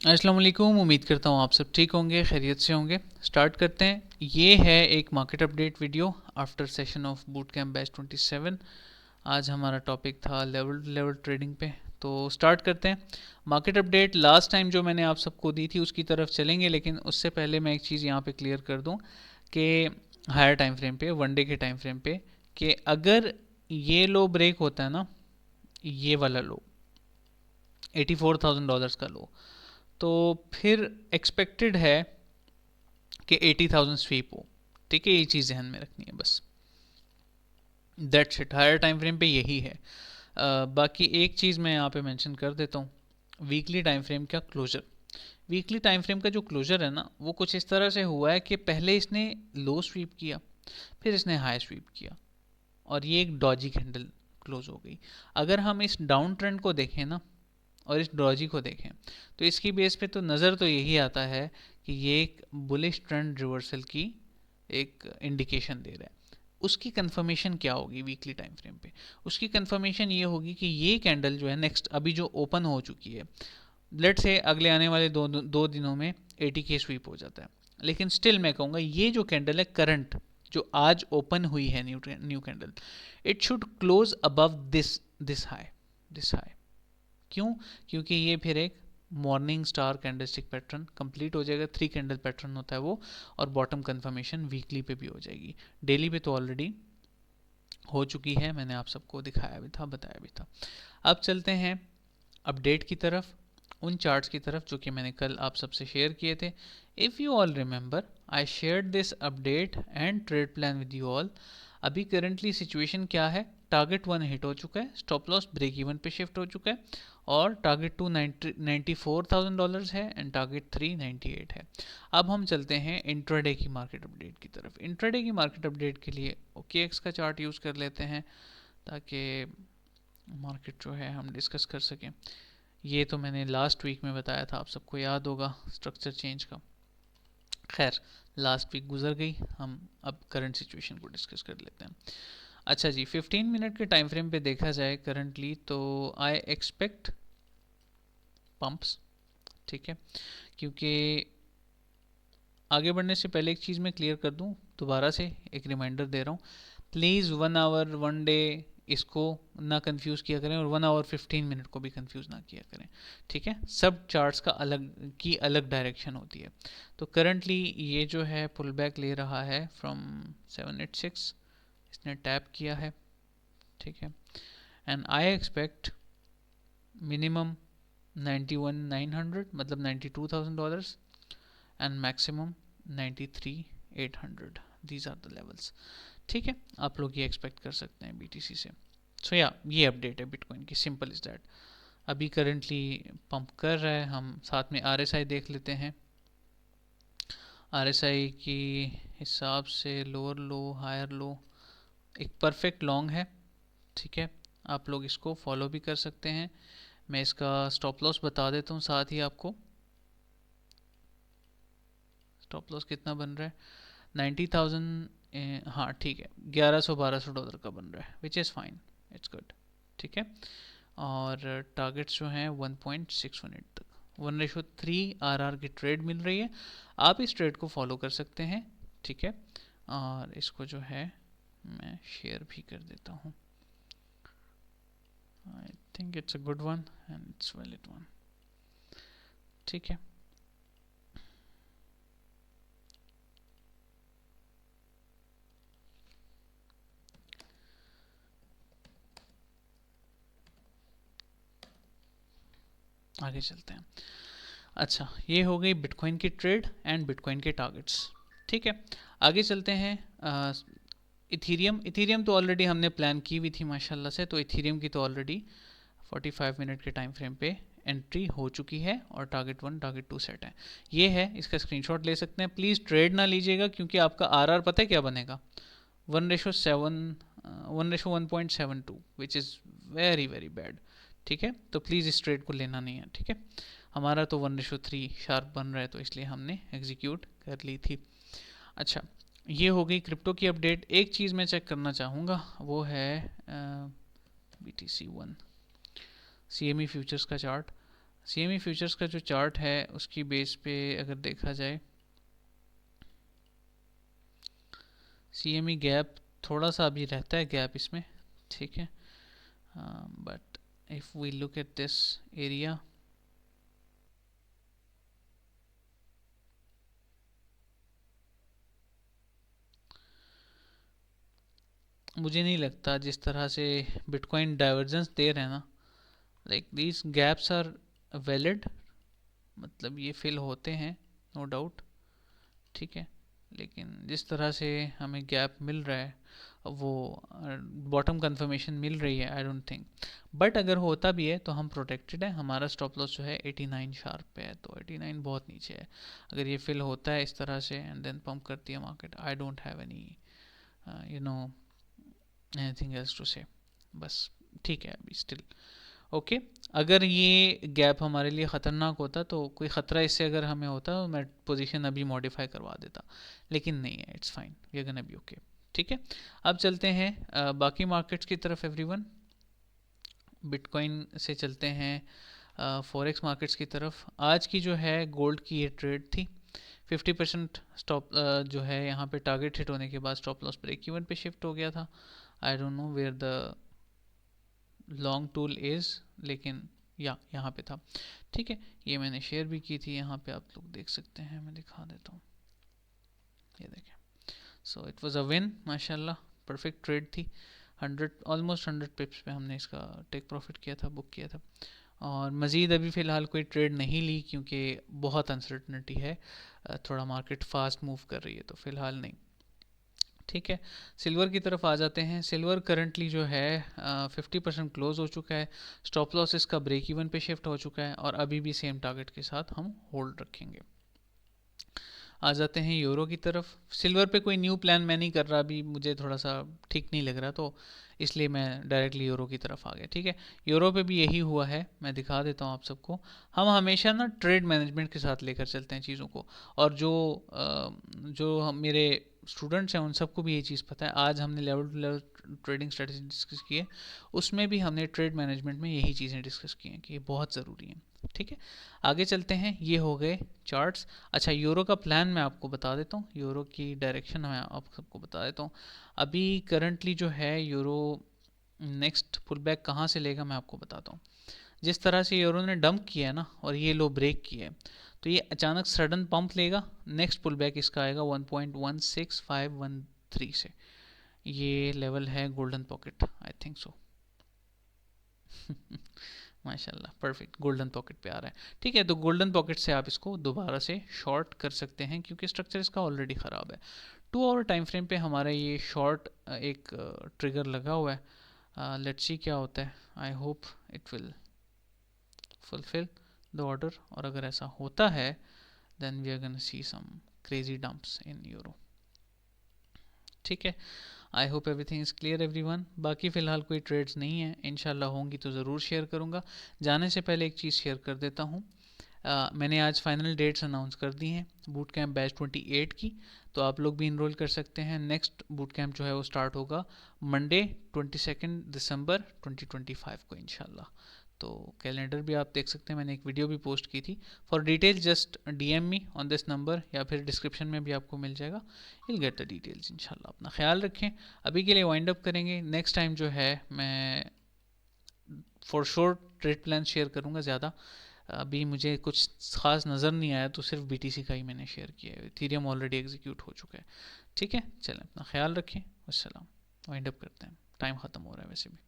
अस्सलाम वालेकुम। उम्मीद करता हूँ आप सब ठीक होंगे, खैरियत से होंगे। स्टार्ट करते हैं। ये है एक market update video after session of boot camp batch 27। आज हमारा टॉपिक था लेवल लेवल ट्रेडिंग पे। तो स्टार्ट करते हैं। मार्केट अपडेट लास्ट टाइम जो मैंने आप सबको दी थी उसकी तरफ चलेंगे, लेकिन उससे पहले मैं एक चीज़ यहाँ पे क्लियर कर दूँ कि हायर टाइम फ्रेम पे, वनडे के टाइम फ्रेम पे, कि अगर ये लो ब्रेक होता है ना, ये वाला लो, $84,000 का लो, तो फिर एक्सपेक्टेड है कि 80,000 स्वीप हो। ठीक है, ये चीज़ ध्यान में रखनी है बस। That's it. Higher time frame पे यही है। बाकी एक चीज़ मैं यहाँ पे मेंशन कर देता हूँ, वीकली टाइम फ्रेम का क्लोजर। वीकली टाइम फ्रेम का जो क्लोजर है ना, वो कुछ इस तरह से हुआ है कि पहले इसने लो स्वीप किया, फिर इसने हाई स्वीप किया, और ये एक डॉजी कैंडल क्लोज हो गई। अगर हम इस डाउन ट्रेंड को देखें ना, और इस डॉजी को देखें, तो इसकी बेस पे तो नज़र तो यही आता है कि ये एक बुलिश ट्रेंड रिवर्सल की एक इंडिकेशन दे रहा है। उसकी कंफर्मेशन क्या होगी वीकली टाइम फ्रेम पे? उसकी कंफर्मेशन ये होगी कि ये कैंडल जो है नेक्स्ट अभी जो ओपन हो चुकी है, लेट से अगले आने वाले दो दिनों में 80K स्वीप हो जाता है, लेकिन स्टिल मैं कहूँगा ये जो कैंडल है करंट, जो आज ओपन हुई है new candle, it should close above this high. क्यों? क्योंकि ये फिर एक morning star candlestick pattern complete हो जाएगा। 3 कैंडल पैटर्न होता है वो, और बॉटम कंफर्मेशन वीकली पे भी हो जाएगी। डेली पे तो ऑलरेडी हो चुकी है, मैंने आप सबको दिखाया भी था, बताया भी था। अब चलते हैं अपडेट की तरफ, उन चार्ट्स की तरफ जो कि मैंने कल आप सबसे शेयर किए थे। If you all remember, I shared this update and trade plan with you all. अभी करंटली सिचुएशन क्या है? टारगेट 1 हिट हो चुका है, स्टॉप लॉस ब्रेक इवन पे शिफ्ट हो चुका है, और टारगेट 2 $94,000 है, एंड टारगेट 3 98 है। अब हम चलते हैं इंट्राडे की मार्केट अपडेट की तरफ। इंट्राडे की मार्केट अपडेट के लिए OKX का चार्ट यूज़ कर लेते हैं, ताकि मार्केट जो है हम डिस्कस कर सकें। ये तो मैंने लास्ट वीक में बताया था, आप सबको याद होगा स्ट्रक्चर चेंज का। खैर, लास्ट वीक गुजर गई, हम अब करंट सिचुएशन को डिस्कस कर लेते हैं। अच्छा जी, 15 मिनट के टाइम फ्रेम पे देखा जाए करंटली, तो आई एक्सपेक्ट पंप्स। ठीक है, क्योंकि आगे बढ़ने से पहले एक चीज़ मैं क्लियर कर दूं, दोबारा से एक रिमाइंडर दे रहा हूँ, प्लीज़ 1 आवर 1 डे इसको ना कंफ्यूज किया करें, और 1 आवर 15 मिनट को भी कंफ्यूज ना किया करें। ठीक है, सब चार्ट्स का अलग डायरेक्शन होती है। तो करंटली ये जो है पुल बैक ले रहा है फ्रॉम 786, इसने टैप किया है। ठीक है, एंड आई एक्सपेक्ट मिनिमम 91,900, मतलब $92,000, and maximum 93,800। These are the levels. ठीक है, आप लोग ये एक्सपेक्ट कर सकते हैं BTC से। सो या ये अपडेट है बिटकॉइन की, सिंपल इज दैट। अभी करंटली पंप कर रहा है। हम साथ में RSI देख लेते हैं। RSI की हिसाब से लोअर लो हायर लो एक परफेक्ट लॉन्ग है। ठीक है, आप लोग इसको फॉलो भी कर सकते हैं। मैं इसका स्टॉप लॉस बता देता हूँ साथ ही आपको। स्टॉप लॉस कितना बन रहा है? 90,000। हाँ ठीक है, 1100-1200 डॉलर का बन रहा है, which is fine, it's good. ठीक है, और टारगेट्स जो हैं 1.618 तक, 1:3 RR की ट्रेड मिल रही है। आप इस ट्रेड को फॉलो कर सकते हैं। ठीक है, और इसको जो है मैं शेयर भी कर देता हूँ। I think it's a good one and it's valid one. ठीक है, आगे चलते हैं। अच्छा, ये हो गई बिटकॉइन की ट्रेड एंड बिटकॉइन के टारगेट्स। ठीक है, आगे चलते हैं। इथीरियम तो ऑलरेडी हमने प्लान की हुई थी माशाल्लाह से, तो इथीरियम की तो ऑलरेडी 45 मिनट के टाइम फ्रेम पे एंट्री हो चुकी है, और टारगेट 1 टारगेट 2 सेट है। ये है, इसका स्क्रीनशॉट ले सकते हैं। प्लीज़ ट्रेड ना लीजिएगा, क्योंकि आपका RR पता है क्या बनेगा? 1:7, 1:1.72, which is very very bad. ठीक है, तो प्लीज़ इस ट्रेड को लेना नहीं है। ठीक है, हमारा तो 1:3 शार्प बन रहा है, तो इसलिए हमने एग्जीक्यूट कर ली थी। अच्छा, ये हो गई क्रिप्टो की अपडेट। एक चीज़ मैं चेक करना चाहूँगा, वो है BTC1 CME फ्यूचर्स का चार्ट। CME फ्यूचर्स का जो चार्ट है उसकी बेस पे अगर देखा जाए, CME गैप थोड़ा सा अभी रहता है गैप इसमें, ठीक है, but if we look at this area, मुझे नहीं लगता जिस तरह से बिटकॉइन डाइवर्जेंस दे रहे हैं ना, like these gaps are valid, मतलब ये फिल होते हैं नो डाउट, ठीक है, लेकिन जिस तरह से हमें गैप मिल रहा है वो बॉटम कंफर्मेशन मिल रही है, आई डोंट थिंक, बट अगर होता भी है तो हम प्रोटेक्टेड है, हमारा स्टॉप लॉस जो है 89 शार्प पे है, तो 89 बहुत नीचे है, अगर ये फिल होता है इस तरह से एंड देन पंप करती है market, I don't have any you know anything else to say, बस ठीक है अभी स्टिल ओके। अगर ये गैप हमारे लिए ख़तरनाक होता तो कोई ख़तरा इससे अगर हमें होता तो मैं पोजीशन अभी मॉडिफाई करवा देता, लेकिन नहीं है, it's fine, we are gonna be okay, ठीक है। अब चलते हैं बाकी मार्केट्स की तरफ एवरीवन, बिटकॉइन से चलते हैं फॉरेक्स मार्केट्स की तरफ। आज की जो है गोल्ड की ये ट्रेड थी, 50% स्टॉप जो है यहाँ पे टारगेट हिट होने के बाद स्टॉप लॉस ब्रेक इवन पे शिफ्ट हो गया था, I don't know where the long tool is, लेकिन यहाँ पे था, ठीक है, ये मैंने शेयर भी की थी, यहाँ पे आप लोग देख सकते हैं, मैं दिखा देता हूँ, ये देखें, so it was a win माशाल्लाह, परफेक्ट ट्रेड थी, 100 पिप्स पे हमने इसका टेक प्रॉफिट किया था, बुक किया था, और मज़ीद अभी फ़िलहाल कोई ट्रेड नहीं ली क्योंकि बहुत अनसर्टनिटी है, थोड़ा मार्केट फास्ट मूव कर रही है, तो फ़िलहाल नहीं, ठीक है। सिल्वर की तरफ आ जाते हैं, सिल्वर करंटली जो है 50% क्लोज हो चुका है, स्टॉप लॉस इसका ब्रेक इवन पे शिफ्ट हो चुका है, और अभी भी सेम टारगेट के साथ हम होल्ड रखेंगे। आ जाते हैं यूरो की तरफ, सिल्वर पे कोई न्यू प्लान मैं नहीं कर रहा अभी, मुझे थोड़ा सा ठीक नहीं लग रहा, तो इसलिए मैं डायरेक्टली यूरो की तरफ आ गया, ठीक है। यूरो पे भी यही हुआ है, मैं दिखा देता हूँ आप सबको, हम हमेशा ना ट्रेड मैनेजमेंट के साथ लेकर चलते हैं चीज़ों को, और जो हम मेरे स्टूडेंट्स हैं उन सबको भी ये चीज़ पता है, आज हमने level to level trading strategy discuss की है, उसमें भी हमने ट्रेड मैनेजमेंट में यही चीज़ें डिस्कस की हैं कि ये बहुत ज़रूरी है, ठीक है। आगे चलते हैं, ये हो गए चार्ट्स। अच्छा, यूरो का प्लान मैं आपको बता देता हूँ, यूरो की डायरेक्शन मैं आप सबको बता देता हूँ, अभी करंटली जो है यूरो नेक्स्ट पुल बैक कहाँ से लेगा मैं आपको बताता हूँ। जिस तरह से यूरो ने डंप किया है ना और ये लो ब्रेक किया है, तो ये अचानक सडन पंप लेगा, नेक्स्ट पुल बैक इसका आएगा 1.16513 से, ये लेवल है golden pocket, I think so माशाल्लाह परफेक्ट, गोल्डन पॉकेट पे आ रहा है, ठीक है, तो गोल्डन पॉकेट से आप इसको दोबारा से शॉर्ट कर सकते हैं क्योंकि स्ट्रक्चर इसका ऑलरेडी ख़राब है। 2 आवर टाइम फ्रेम पे हमारा ये शॉर्ट एक ट्रिगर लगा हुआ है, लेट्स सी क्या होता है, I hope it will fulfil the order, और अगर ऐसा होता है then we are gonna see some crazy dumps in euro, ठीक है। I hope everything is clear everyone, बाकी फ़िलहाल कोई ट्रेड्स नहीं है, इंशाल्लाह होंगी तो ज़रूर शेयर करूँगा। जाने से पहले एक चीज़ शेयर कर देता हूँ, मैंने आज फाइनल डेट्स अनाउंस कर दी हैं बूट कैंप बैच 28 की, तो आप लोग भी इनरोल कर सकते हैं। नेक्स्ट बूट कैंप जो है वो स्टार्ट होगा मंडे 22 दिसंबर 2025 को इंशाल्लाह, तो कैलेंडर भी आप देख सकते हैं, मैंने एक वीडियो भी पोस्ट की थी। For detail just DM me on this number, या फिर डिस्क्रिप्शन में भी आपको मिल जाएगा, विल गेट द डिटेल्स इंशाल्लाह। अपना ख्याल रखें, अभी के लिए वाइंड अप करेंगे, नेक्स्ट टाइम जो है मैं for sure trade plan share करूँगा ज़्यादा, अभी मुझे कुछ खास नज़र नहीं आया, तो सिर्फ बीटीसी का ही मैंने शेयर किया है, इथेरियम ऑलरेडी एग्जीक्यूट हो चुका है, ठीक है। चलें, अपना ख्याल रखें, अस्सलाम, वाइंड अप करते हैं, टाइम ख़त्म हो रहा है वैसे भी।